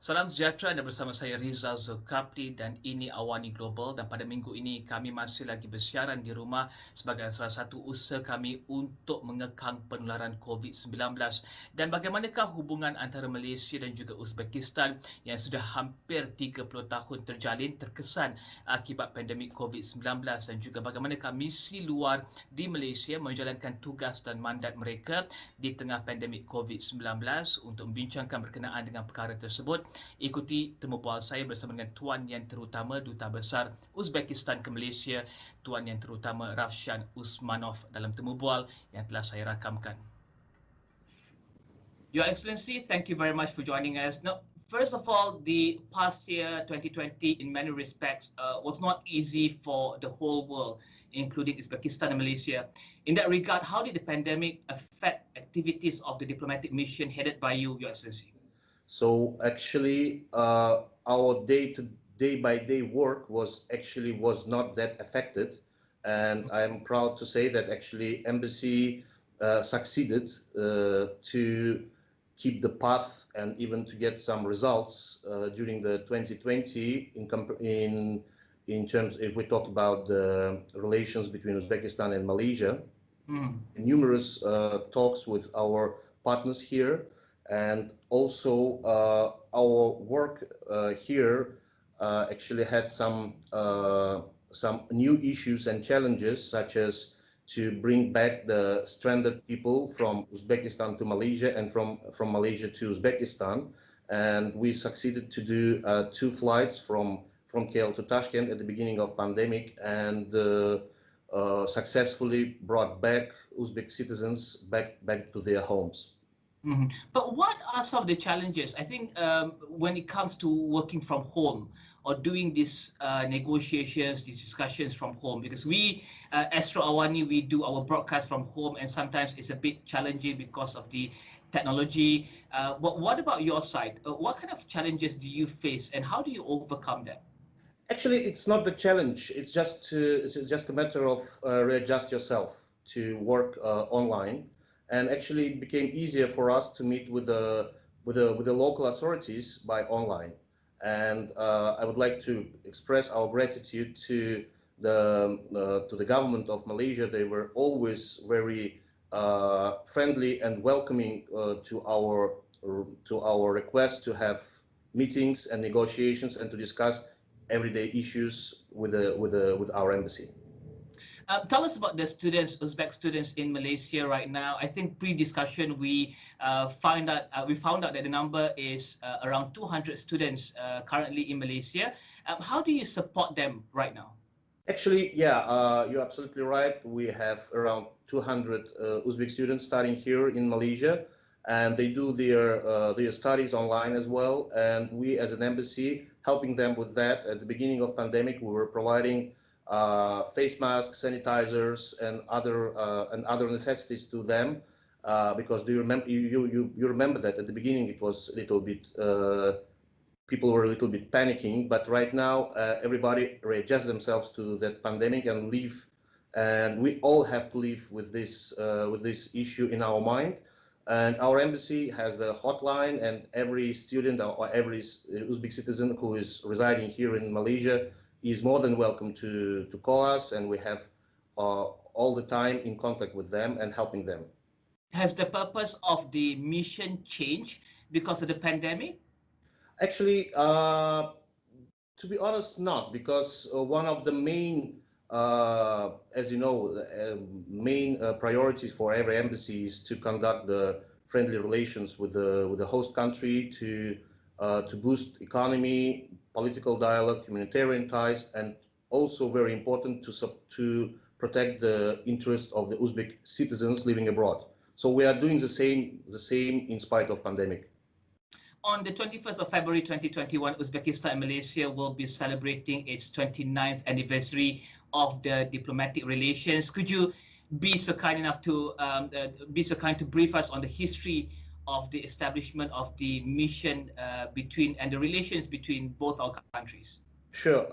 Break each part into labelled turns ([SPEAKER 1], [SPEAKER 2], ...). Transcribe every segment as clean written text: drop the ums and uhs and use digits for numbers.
[SPEAKER 1] Salam sejahtera, dan bersama saya Rizal Zulkapli dan ini Awani Global, dan pada minggu ini kami masih lagi bersiaran di rumah sebagai salah satu usaha kami untuk mengekang penularan COVID-19. Dan bagaimanakah hubungan antara Malaysia dan juga Uzbekistan yang sudah hampir 30 tahun terjalin terkesan akibat pandemik COVID-19, dan juga bagaimanakah misi luar di Malaysia menjalankan tugas dan mandat mereka di tengah pandemik COVID-19. Untuk membincangkan berkenaan dengan perkara tersebut, ikuti temu bual saya bersama dengan Tuan Yang Terutama Duta Besar Uzbekistan ke Malaysia, Tuan Yang Terutama Ravshan Usmanov, dalam temu bual yang telah saya rakamkan. Your Excellency, thank you very much for joining us. Now, first of all, the past year, 2020, in many respects, was not easy for the whole world, including Uzbekistan and Malaysia. In that regard, how did the pandemic affect activities of the diplomatic mission headed by you, Your Excellency?
[SPEAKER 2] So actually, our day-by-day work was not that affected, and I'm proud to say that actually embassy succeeded to keep the path and even to get some results during the 2020 in terms, if we talk about the relations between Uzbekistan and Malaysia. Numerous talks with our partners here. And also our work here actually had some new issues and challenges, such as to bring back the stranded people from Uzbekistan to Malaysia and from Malaysia to Uzbekistan. And we succeeded to do 2 flights from KL to Tashkent at the beginning of pandemic, and successfully brought back Uzbek citizens back to their homes.
[SPEAKER 1] But what are some of the challenges, I think, when it comes to working from home or doing these negotiations, these discussions from home? Because we, Astro Awani, we do our broadcast from home, and sometimes it's a bit challenging because of the technology. But what about your side? What kind of challenges do you face, and how do you overcome them?
[SPEAKER 2] Actually, it's not the challenge. It's just a matter of readjust yourself to work online. And actually, it became easier for us to meet with the local authorities by online. And I would like to express our gratitude to the government of Malaysia. They were always very friendly and welcoming to our request to have meetings and negotiations and to discuss everyday issues with our embassy.
[SPEAKER 1] Tell us about the students, Uzbek students in Malaysia right now. I think pre-discussion we found out that the number is around 200 students currently in Malaysia. How do you support them right now?
[SPEAKER 2] Actually, yeah, you're absolutely right. We have around 200 Uzbek students studying here in Malaysia, and they do their studies online as well. And we, as an embassy, helping them with that. At the beginning of pandemic, we were providing face masks, sanitizers, and other necessities to them, because do you remember you remember that at the beginning it was a little bit people were a little bit panicking, but right now everybody readjusts themselves to that pandemic and live, and we all have to live with this issue in our mind. And our embassy has a hotline, and every student or every Uzbek citizen who is residing here in Malaysia is more than welcome to call us, and we have all the time in contact with them and helping them.
[SPEAKER 1] Has the purpose of the mission changed because of the pandemic?
[SPEAKER 2] Actually, to be honest, not, because one of the main, as you know, main priorities for every embassy is to conduct the friendly relations with the host country, to boost economy, political dialogue, humanitarian ties, and also very important to protect the interests of the Uzbek citizens living abroad. So we are doing the same in spite of pandemic.
[SPEAKER 1] On the 21st of February 2021, Uzbekistan and Malaysia will be celebrating its 29th anniversary of the diplomatic relations. Could you be so kind enough to brief us on the history of the establishment of the mission and the relations between both our countries?
[SPEAKER 2] Sure.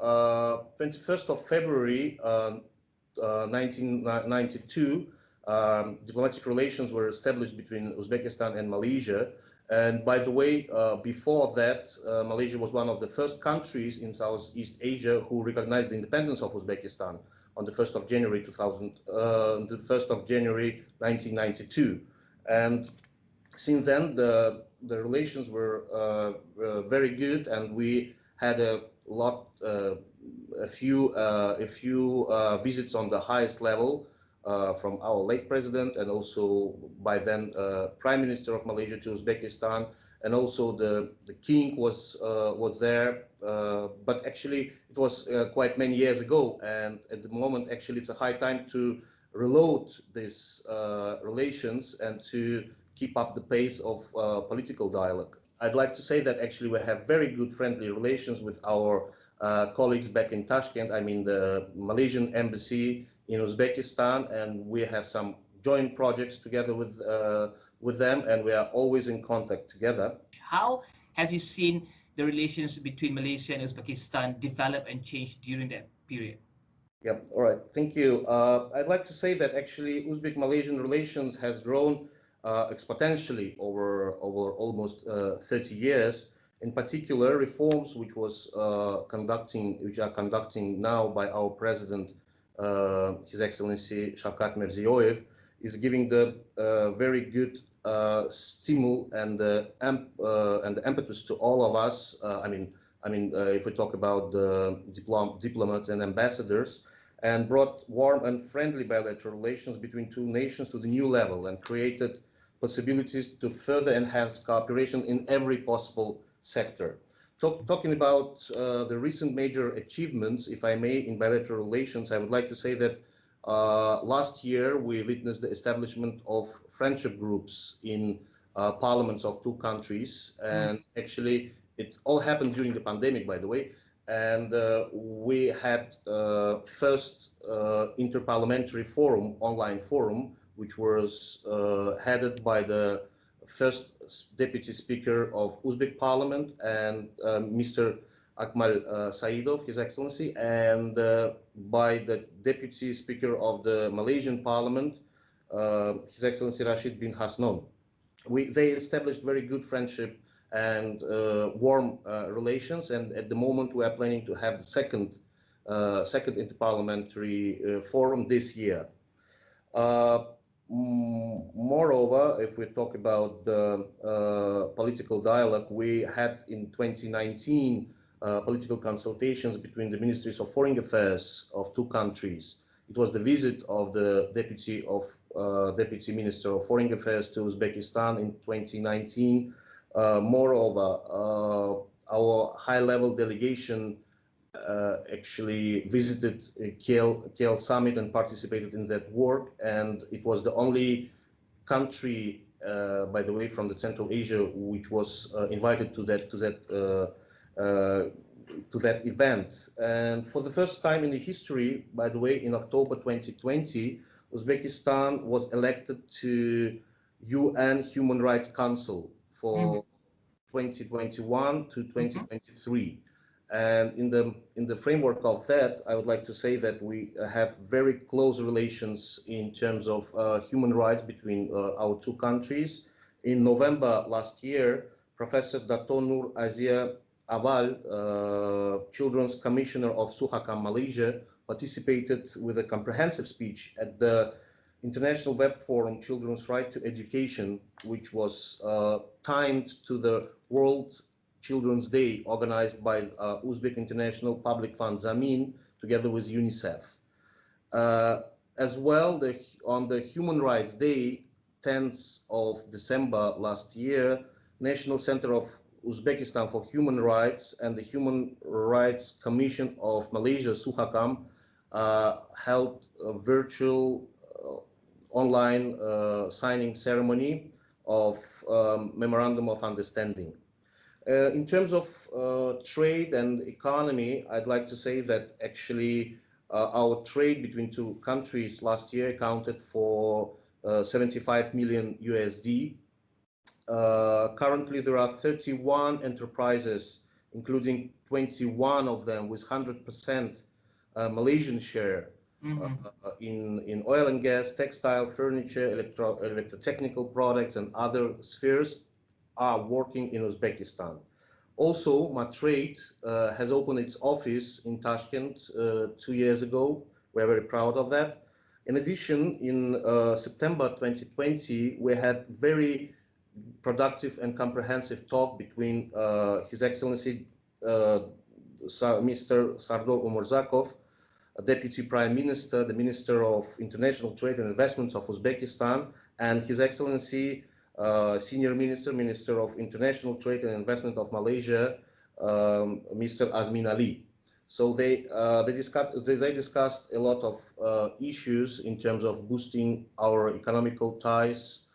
[SPEAKER 2] 21st of February 1992, diplomatic relations were established between Uzbekistan and Malaysia, And by the way, before that, Malaysia was one of the first countries in Southeast Asia who recognized the independence of Uzbekistan on the 1st of January 1992. And since then, the relations were very good, and we had a few visits on the highest level from our late president, and also by then Prime Minister of Malaysia to Uzbekistan, and also the king was there. But actually, it was quite many years ago, and at the moment, actually, it's a high time to reload these relations and to keep up the pace of political dialogue. I'd like to say that actually we have very good friendly relations with our colleagues back in Tashkent, I mean the Malaysian embassy in Uzbekistan, and we have some joint projects together with them, and we are always in contact together.
[SPEAKER 1] How have you seen the relations between Malaysia and Uzbekistan develop and change during that period?
[SPEAKER 2] Yeah, all right, thank you. I'd like to say that actually Uzbek-Malaysian relations has grown exponentially over almost 30 years. In particular, reforms which are conducting now by our president, His Excellency Shavkat Mirziyoyev, is giving the very good stimul and the impetus to all of us. If we talk about the diplomats and ambassadors, and brought warm and friendly bilateral relations between two nations to the new level, and created possibilities to further enhance cooperation in every possible sector. Talking about the recent major achievements, if I may, in bilateral relations, I would like to say that last year we witnessed the establishment of friendship groups in parliaments of two countries, and actually it all happened during the pandemic, by the way. And we had first interparliamentary forum, online forum, which was headed by the first deputy speaker of Uzbek parliament, and Mr. Akmal Saidov, His Excellency, and by the deputy speaker of the Malaysian parliament, His Excellency Rashid bin Hasnon. They established very good friendship and warm relations, and at the moment we are planning to have the second interparliamentary forum this year. Moreover, if we talk about the political dialogue, we had in 2019 political consultations between the ministries of foreign affairs of two countries. It was the visit of the deputy minister of foreign affairs to Uzbekistan in 2019. Moreover, our high-level delegation actually visited KL Summit and participated in that work, and it was the only country, by the way, from the Central Asia which was invited to that event. And for the first time in the history, by the way, in October 2020, Uzbekistan was elected to UN Human Rights Council for 2021 to 2023. And in the framework of that, I would like to say that we have very close relations in terms of human rights between our two countries. In November last year, Professor Dato Nur Azia Awal, Children's Commissioner of Suhakam, Malaysia, participated with a comprehensive speech at the International Web Forum Children's Right to Education, which was timed to the World Children's Day, organized by Uzbek International Public Fund Zamin, together with UNICEF. As well, on the Human Rights Day, 10th of December last year, National Center of Uzbekistan for Human Rights and the Human Rights Commission of Malaysia, Suhakam, held a virtual online signing ceremony of Memorandum of Understanding. In terms of trade and economy, I'd like to say that actually our trade between two countries last year accounted for 75 million USD. Currently, there are 31 enterprises, including 21 of them with 100% Malaysian share in oil and gas, textile, furniture, electrotechnical products, and other spheres. are working in Uzbekistan. Also, Matrade has opened its office in Tashkent 2 years ago. We're very proud of that. In addition, in September 2020, we had very productive and comprehensive talk between His Excellency Mr. Sardor Umurzakov, Deputy Prime Minister, the Minister of International Trade and Investments of Uzbekistan, and His Excellency Senior Minister, Minister of International Trade and Investment of Malaysia, Mr. Azmin Ali. So they discussed a lot of issues in terms of boosting our economical ties,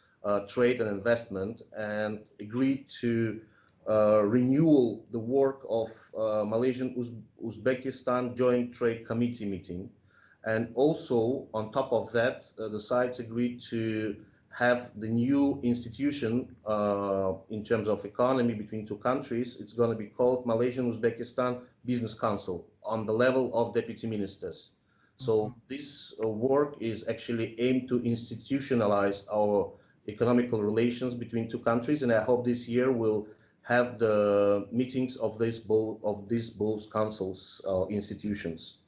[SPEAKER 2] trade and investment, and agreed to renewal the work of Malaysian Uzbekistan Joint Trade Committee meeting. And also, on top of that, the sides agreed to have the new institution in terms of economy between two countries. It's going to be called Malaysian Uzbekistan Business Council on the level of deputy ministers. So this work is actually aimed to institutionalize our economical relations between two countries, and I hope this year we'll have the meetings of these both councils institutions.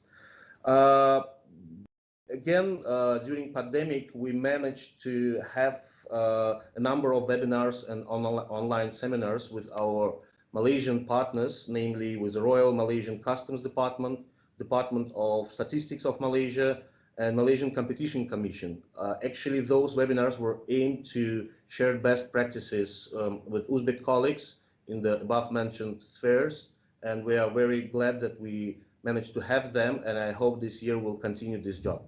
[SPEAKER 2] Again, during pandemic, we managed to have a number of webinars and online seminars with our Malaysian partners, namely with the Royal Malaysian Customs Department, Department of Statistics of Malaysia, and Malaysian Competition Commission. Actually, those webinars were aimed to share best practices with Uzbek colleagues in the above-mentioned spheres, and we are very glad that we managed to have them, and I hope this year we'll continue this job.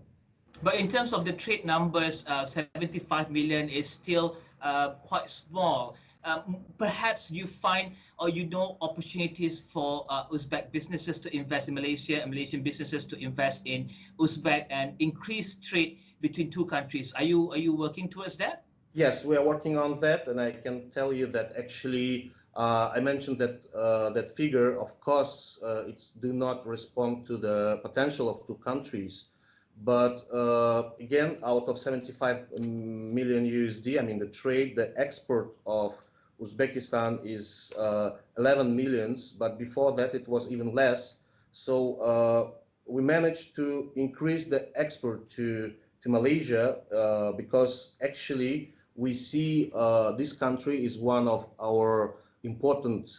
[SPEAKER 1] But in terms of the trade numbers, 75 million is still quite small. Perhaps you find or you know opportunities for Uzbek businesses to invest in Malaysia and Malaysian businesses to invest in Uzbek and increase trade between two countries. Are you working towards that?
[SPEAKER 2] Yes, we are working on that, and I can tell you that actually I mentioned that that figure. Of course, it's do not respond to the potential of two countries. But again, out of 75 million USD, I mean the trade, the export of Uzbekistan is 11 millions, but before that it was even less. So we managed to increase the export to Malaysia because actually we see this country is one of our important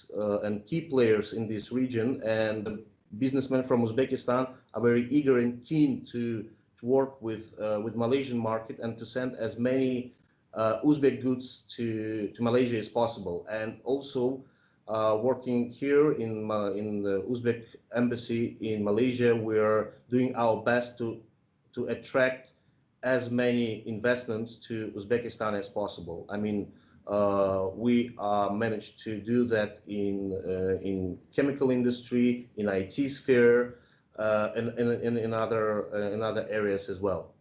[SPEAKER 2] and key players in this region, and the businessmen from Uzbekistan are very eager and keen to work with Malaysian market and to send as many Uzbek goods to Malaysia as possible. And also working here in the Uzbek embassy in Malaysia, we are doing our best to attract as many investments to Uzbekistan as possible. I mean, we managed to do that in chemical industry, in IT sphere, and in other areas as well.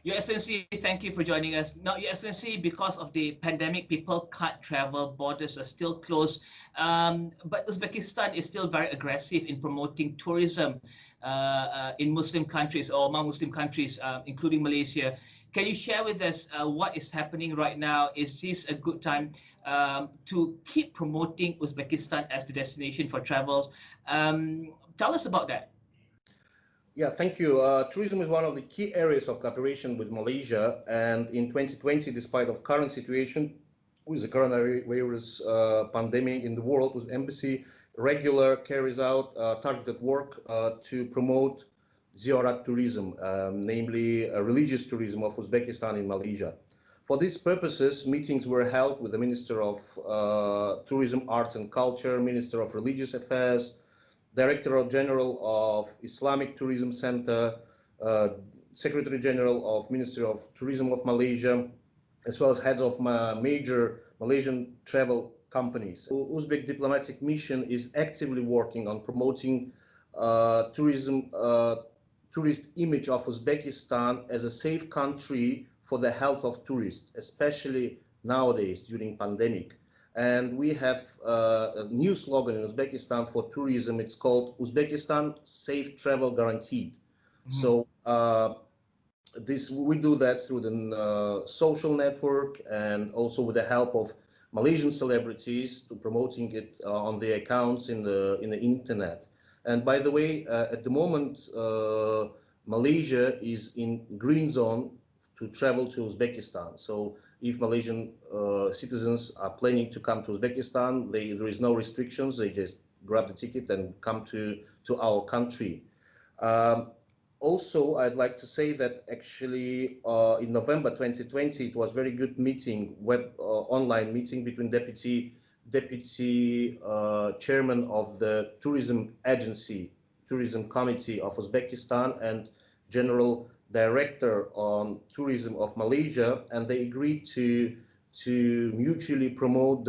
[SPEAKER 1] Your Excellency, thank you for joining us. Now, Your Excellency, because of the pandemic, people can't travel, borders are still closed, but Uzbekistan is still very aggressive in promoting tourism in Muslim countries or among Muslim countries, including Malaysia. Can you share with us what is happening right now? Is this a good time to keep promoting Uzbekistan as the destination for travels? Tell us about that.
[SPEAKER 2] Yeah, thank you. Tourism is one of the key areas of cooperation with Malaysia, and in 2020, despite of current situation with the coronavirus pandemic in the world, with embassy regular carries out targeted work to promote ziyarat tourism, namely religious tourism of Uzbekistan in Malaysia. For these purposes, meetings were held with the Minister of Tourism, Arts and Culture, Minister of Religious Affairs, Director General of Islamic Tourism Center, Secretary General of Ministry of Tourism of Malaysia, as well as heads of major Malaysian travel companies. Uzbek diplomatic mission is actively working on promoting tourist image of Uzbekistan as a safe country for the health of tourists, especially nowadays during pandemic. And we have a new slogan in Uzbekistan for tourism. It's called Uzbekistan Safe Travel Guaranteed. So we do that through the social network and also with the help of Malaysian celebrities to promoting it on their accounts in the internet. And by the way, at the moment, Malaysia is in green zone to travel to Uzbekistan. So if Malaysian citizens are planning to come to Uzbekistan, there is no restrictions. They just grab the ticket and come to our country. Also, I'd like to say that actually in November 2020, it was very good meeting, online meeting between deputy chairman of the tourism committee of Uzbekistan and general director on tourism of Malaysia, and they agreed to mutually promote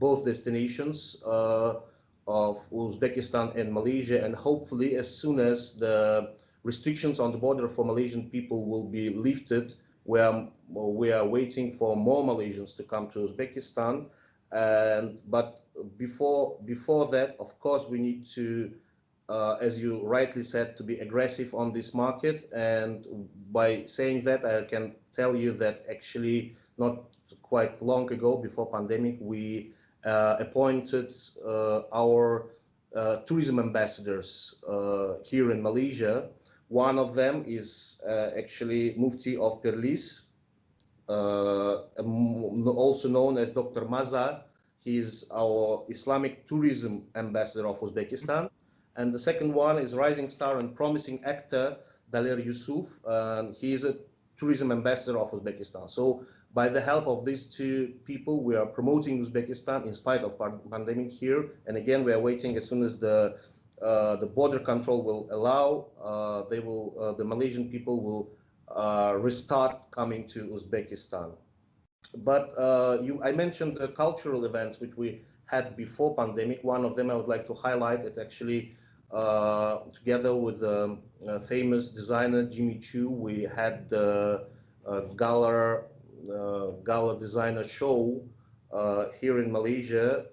[SPEAKER 2] both destinations of Uzbekistan and Malaysia, and hopefully as soon as the restrictions on the border for Malaysian people will be lifted, we are waiting for more Malaysians to come to Uzbekistan. But before that, of course, we need to, as you rightly said, to be aggressive on this market. And by saying that, I can tell you that actually not quite long ago, before pandemic, we appointed our tourism ambassadors here in Malaysia. One of them is actually Mufti of Perlis, also known as Dr. Mazar. He is our Islamic tourism ambassador of Uzbekistan. And the second one is rising star and promising actor Daler Yusuf. He is a tourism ambassador of Uzbekistan. So by the help of these two people, we are promoting Uzbekistan in spite of pandemic here. And again, we are waiting as soon as the border control will allow, the Malaysian people will restart coming to Uzbekistan. But I mentioned the cultural events which we had before pandemic. One of them I would like to highlight. It's actually together with the famous designer Jimmy Choo, we had the gala designer show here in Malaysia.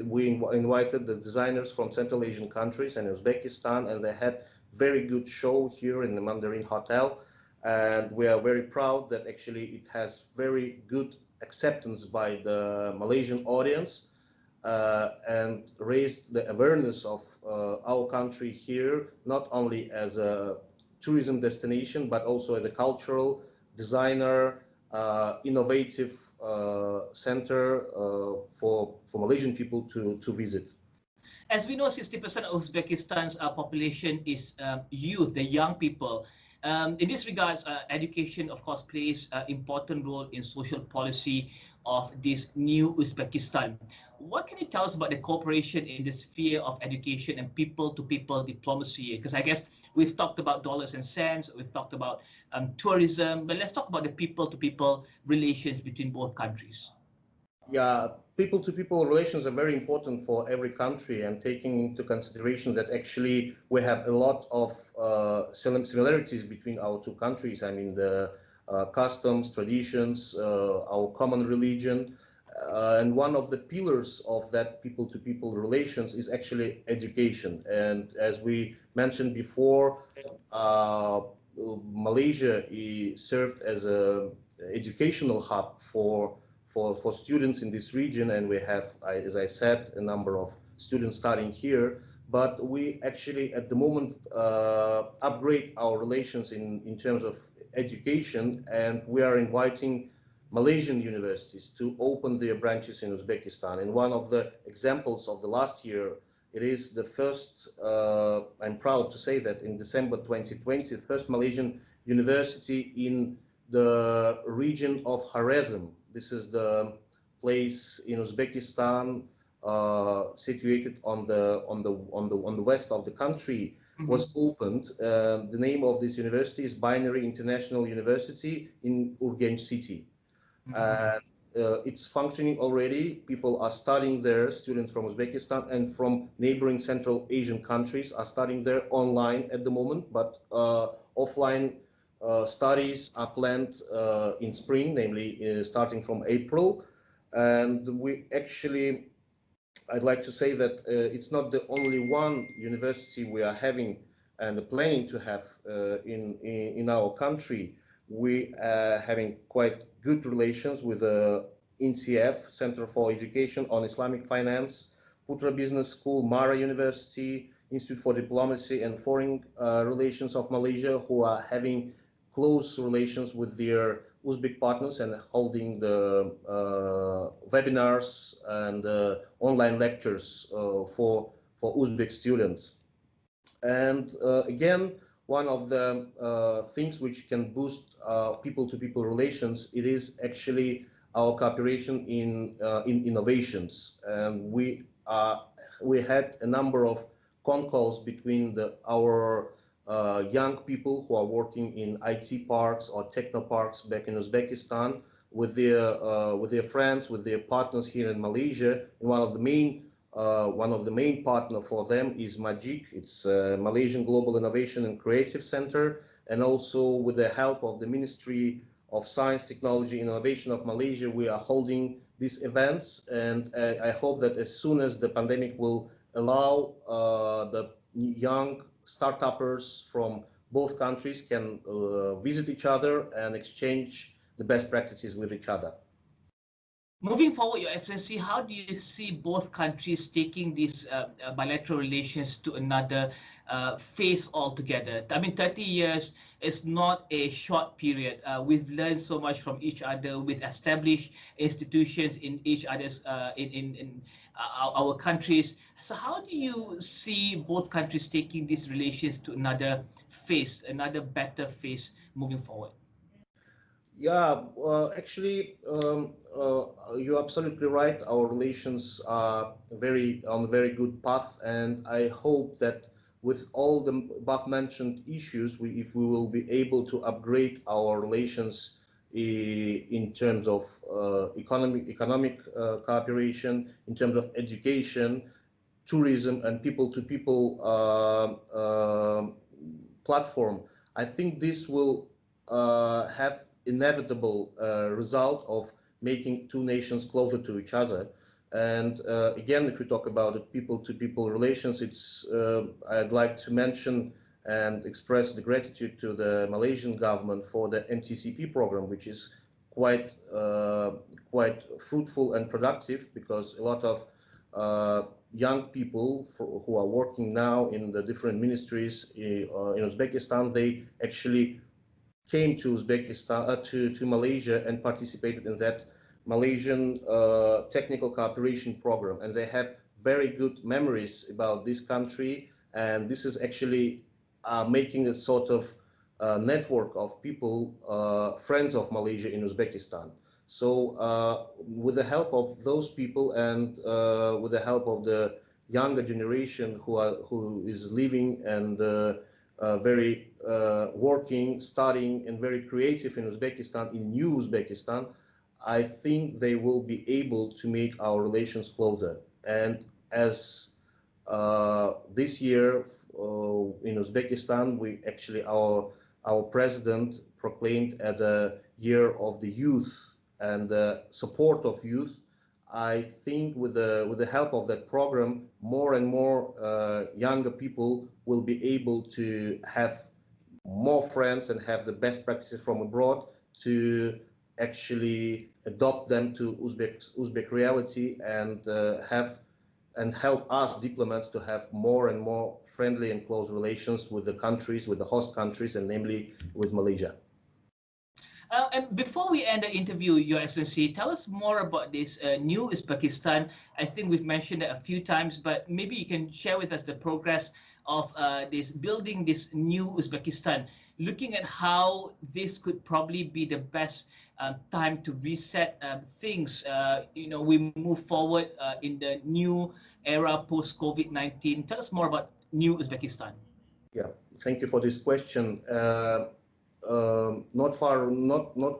[SPEAKER 2] We invited the designers from Central Asian countries and Uzbekistan, and they had very good show here in the Mandarin Hotel. And we are very proud that actually it has very good acceptance by the Malaysian audience and raised the awareness of our country here, not only as a tourism destination, but also as a cultural, designer, innovative center for Malaysian people to visit.
[SPEAKER 1] As we know, 60% of Uzbekistan's population is youth, the young people. In this regards, education, of course, plays an important role in social policy of this new Uzbekistan. What can you tell us about the cooperation in the sphere of education and people-to-people diplomacy? Because I guess we've talked about dollars and cents, we've talked about tourism, but let's talk about the people-to-people relations between both countries.
[SPEAKER 2] Yeah, people-to-people relations are very important for every country, and taking into consideration that actually we have a lot of similarities between our two countries. I mean, the customs, traditions, our common religion. And one of the pillars of that people-to-people relations is actually education. And as we mentioned before, Malaysia served as an educational hub for students in this region, and we have, as I said, a number of students studying here. But we actually, at the moment, upgrade our relations in terms of education, and we are inviting Malaysian universities to open their branches in Uzbekistan. And one of the examples of the last year, it is the first, I'm proud to say that in December 2020, the first Malaysian university in the region of Kharazm. This is the place in Uzbekistan situated on the west of the country, was opened. The name of this university is Binary International University in Urgench City. And it's functioning already. People are studying there. Students from Uzbekistan and from neighboring Central Asian countries are studying there online at the moment, but offline studies are planned in spring, namely starting from April. And I'd like to say that it's not the only one university we are having and planning to have in our country. We are having quite good relations with the NCF, Center for Education on Islamic Finance, Putra Business School, Mara University, Institute for Diplomacy and Foreign Relations of Malaysia, who are having close relations with their Uzbek partners and holding the webinars and online lectures for Uzbek students. And again, one of the things which can boost people-to-people relations, it is actually our cooperation in innovations. And we had a number of calls between our young people who are working in IT parks or techno parks back in Uzbekistan with their friends, with their partners here in Malaysia. And one of the main partner for them is MAGIC. It's Malaysian Global Innovation and Creative Center, and also with the help of the Ministry of Science, Technology, and Innovation of Malaysia, we are holding these events. And I hope that as soon as the pandemic will allow, the young startuppers from both countries can visit each other and exchange the best practices with each other.
[SPEAKER 1] Moving forward, Your Excellency, how do you see both countries taking these bilateral relations to another phase altogether? I mean, 30 years is not a short period. We've learned so much from each other. We've established institutions in each other's in our countries. So, how do you see both countries taking these relations to another phase, another better phase moving forward?
[SPEAKER 2] Yeah, actually, you're absolutely right. Our relations are on a very good path, and I hope that with all the above mentioned issues, if we will be able to upgrade our relations in terms of economic cooperation, in terms of education, tourism, and people-to-people platform, I think this will have inevitable result of making two nations closer to each other. And again, if we talk about the people-to-people relations, I'd like to mention and express the gratitude to the Malaysian government for the MTCP program, which is quite fruitful and productive, because a lot of young people who are working now in the different ministries in Uzbekistan, they actually came to Uzbekistan, to Malaysia, and participated in that Malaysian technical cooperation program. And they have very good memories about this country. And this is actually making a sort of network of people, friends of Malaysia in Uzbekistan. So with the help of those people and with the help of the younger generation who is living and very working, studying, and very creative in Uzbekistan, in new Uzbekistan, I think they will be able to make our relations closer. And as this year in Uzbekistan, our president proclaimed as the year of the youth and the support of youth. I think with the help of that program, more and more younger people will be able to have more friends and have the best practices from abroad to actually adopt them to Uzbek reality and help us diplomats to have more and more friendly and close relations with the countries, with the host countries, and namely with Malaysia.
[SPEAKER 1] And before we end the interview, Your Excellency, tell us more about this new Uzbekistan. I think we've mentioned it a few times, but maybe you can share with us the progress of building this new Uzbekistan, looking at how this could probably be the best time to reset things. We move forward in the new era post-COVID-19. Tell us more about new Uzbekistan.
[SPEAKER 2] Yeah, thank you for this question. Not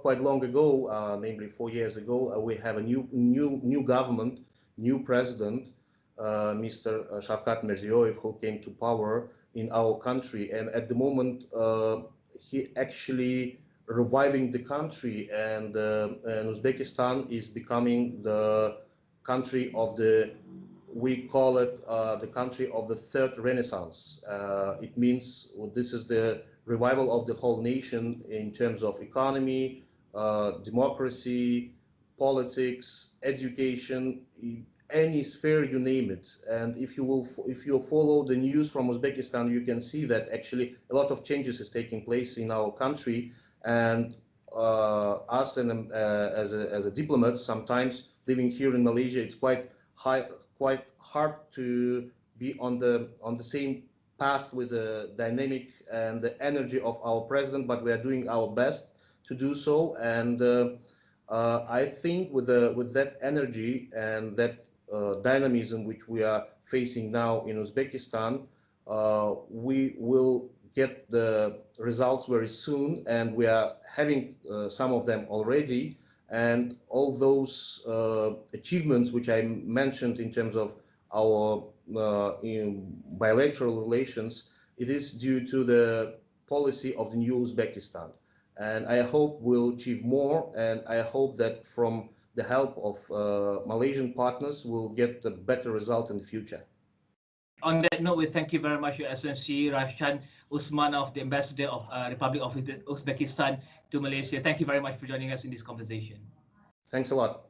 [SPEAKER 2] quite long ago, namely 4 years ago, we have a new government, new president, Mr. Shavkat Mirziyoyev, who came to power in our country. And at the moment, he actually reviving the country, and Uzbekistan is becoming the country of we call it the country of the third renaissance. It means this is the revival of the whole nation in terms of economy, democracy, politics, education, any sphere, you name it. And if you follow the news from Uzbekistan, you can see that actually a lot of changes is taking place in our country. And us and as a diplomat, sometimes living here in Malaysia, it's quite hard to be on the same path with the dynamic and the energy of our president, but we are doing our best to do so. And I think with that energy and that dynamism which we are facing now in Uzbekistan, we will get the results very soon, and we are having some of them already. And all those achievements which I mentioned in terms of our bilateral relations, it is due to the policy of the new Uzbekistan. And I hope we'll achieve more, and I hope that from the help of Malaysian partners, we'll get a better result in the future.
[SPEAKER 1] On that note, we thank you very much, Your Excellency Ravshan Usmanov, the Ambassador of Republic of Uzbekistan to Malaysia. Thank you very much for joining us in this conversation.
[SPEAKER 2] Thanks a lot.